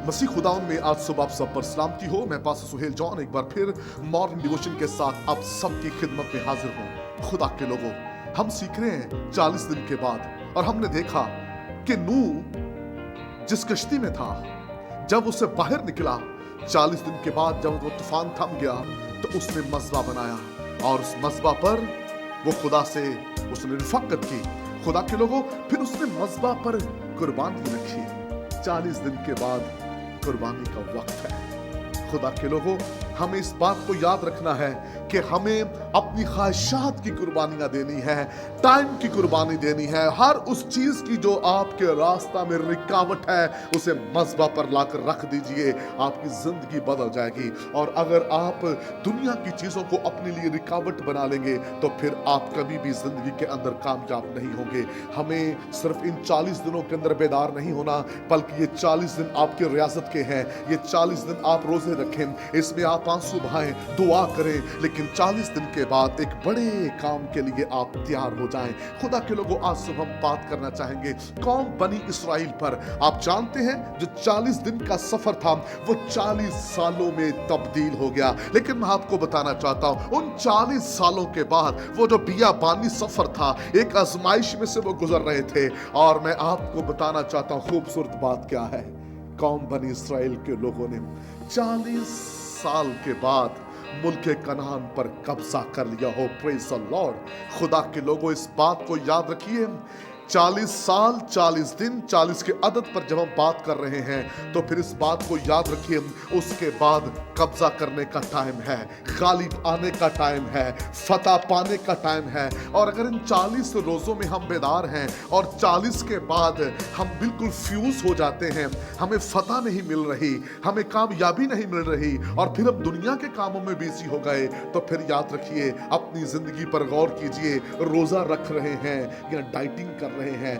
मसीह खुदावन में आज सुबह आप सब पर सलामती हो। मैं पास्टर सुहेल जॉन एक बार फिर मॉर्निंग डिवोशन के साथ आप सबकी खिदमत में हाजिर हूँ। खुदा के लोगों, हम सीख रहे हैं 40 दिन के बाद, और हमने देखा कि नूह जिस कश्ती में था, जब उसे बाहर निकला 40 दिन के बाद, जब वो तूफान थम गया तो उसने मज़बा बनाया, और उस मज़बा पर वो खुदा से उसने रिफ़क़त की। खुदा के लोगों, फिर उसने मज़बा पर कुर्बानी रखी। 40 दिन के बाद कुर्बानी का वक्त है। खुदा के लोगों, हमें इस बात को याद रखना है कि हमें अपनी ख्वाहिशात की कुर्बानियां देनी है, टाइम की कुर्बानी देनी है। हर उस चीज की जो आपके रास्ता में रुकावट है, उसे मज़बा पर लाकर रख दीजिए, आपकी जिंदगी बदल जाएगी। और अगर आप दुनिया की चीजों को अपने लिए रुकावट बना लेंगे तो फिर आप कभी भी जिंदगी के अंदर कामयाब नहीं होंगे। हमें सिर्फ इन 40 दिनों के अंदर बेदार नहीं होना, बल्कि ये 40 दिन आपके रियासत के हैं। ये 40 दिन आप रोजे रखें, इसमें आप आंसू बहाएं, दुआ करें, लेकिन 40 दिन के बाद एक बड़े काम के लिए आप तैयार हो जाएं। खुदा के लोगों, आज सुबह हम बात करना चाहेंगे कौम बनी इसराइल पर। आप जानते हैं, जो 40 दिन का सफर था वो 40 सालों में तब्दील हो गया। लेकिन मैं आपको बताना चाहता हूं, उन 40 सालों के बाद वो जो बियाबानी सफर था, एक आजमाइश में से वो गुजर रहे थे। और मैं आपको बताना चाहता हूं खूबसूरत बात क्या है। कौम बनी इसराइल के लोगों ने 40 साल के बाद मुल्क कनान पर कब्जा कर लिया हो। Praise the Lord. खुदा के लोगों, इस बात को याद रखिए, 40 साल 40 दिन 40 के अदद पर जब हम बात कर रहे हैं, तो फिर इस बात को याद रखिए, उसके बाद कब्जा करने का टाइम है, गालिब आने का टाइम है, फतह पाने का टाइम है। और अगर इन 40 रोज़ों में हम बेदार हैं और 40 के बाद हम बिल्कुल फ्यूज हो जाते हैं, हमें फतह नहीं मिल रही, हमें कामयाबी नहीं मिल रही, और फिर हम दुनिया के कामों में बिजी हो गए, तो फिर याद रखिए, अपनी जिंदगी पर गौर कीजिए। रोजा रख रहे हैं या डाइटिंग कर रहे हैं,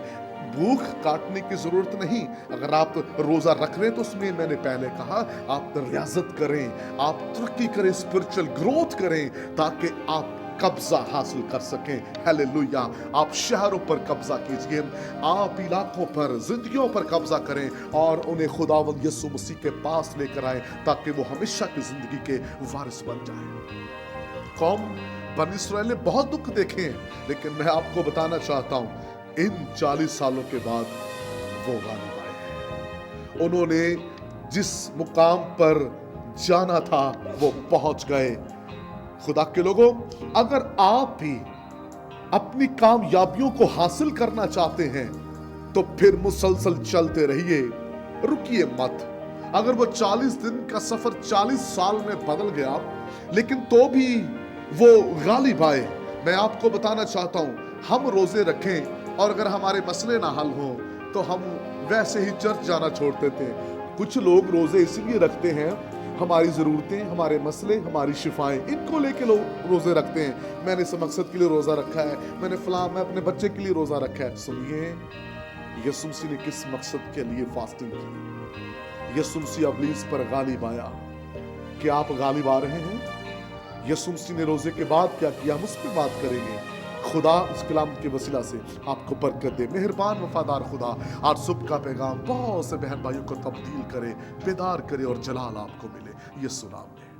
भूख काटने की जरूरत नहीं। अगर आप रोजा रख रहे हैं तो उसमें मैंने पहले कहा, आप रियाजत करें, आप तरक्की करें, स्पिरिचुअल ग्रोथ करें, ताकि आप कब्जा हासिल कर सकें। हालेलुया। आप शहरों पर कब्जा कीजिए, आप इलाकों पर, जिंदगियों पर कब्जा करें, और उन्हें खुदावंद यीशु मसीह के पास लेकर आए, ताकि वो हमेशा की जिंदगी के वारिस बन जाए। कौम बनी इसराइल ने बहुत दुख देखे हैं, लेकिन मैं आपको बताना चाहता हूं, इन 40 सालों के बाद वो गालिब आए। उन्होंने जिस मुकाम पर जाना था वो पहुंच गए। खुदा के लोगों, अगर आप भी अपनी कामयाबियों को हासिल करना चाहते हैं तो फिर मुसलसल चलते रहिए, रुकिए मत। अगर वो 40 दिन का सफर 40 साल में बदल गया, लेकिन तो भी वो गालिब आए। मैं आपको बताना चाहता हूं, हम रोजे रखें और अगर हमारे मसले ना हल हों तो हम वैसे ही चर्च जाना छोड़ देते हैं। कुछ लोग रोजे इसलिए रखते हैं, हमारी ज़रूरतें, हमारे मसले, हमारी शिफाएं, इनको लेके लोग रोजे रखते हैं। मैंने इस मकसद के लिए रोजा रखा है, मैं अपने बच्चे के लिए रोजा रखा है। सुनिए, यीशु मसीह ने किस मकसद के लिए फास्टिंग की। यीशु मसीह इब्लीस पर गालिब आया। क्या आप गालिब आ रहे हैं? यीशु मसीह ने रोजे के बाद क्या किया, हम उस पर बात करेंगे। खुदा इस कलाम के वसीला से आपको बरकत दे। मेहरबान वफादार खुदा, आज सुबह का पैगाम बहुत से बहन भाइयों को तब्दील करे, बेदार करे, और जलाल आपको मिले। यीशु नाम में।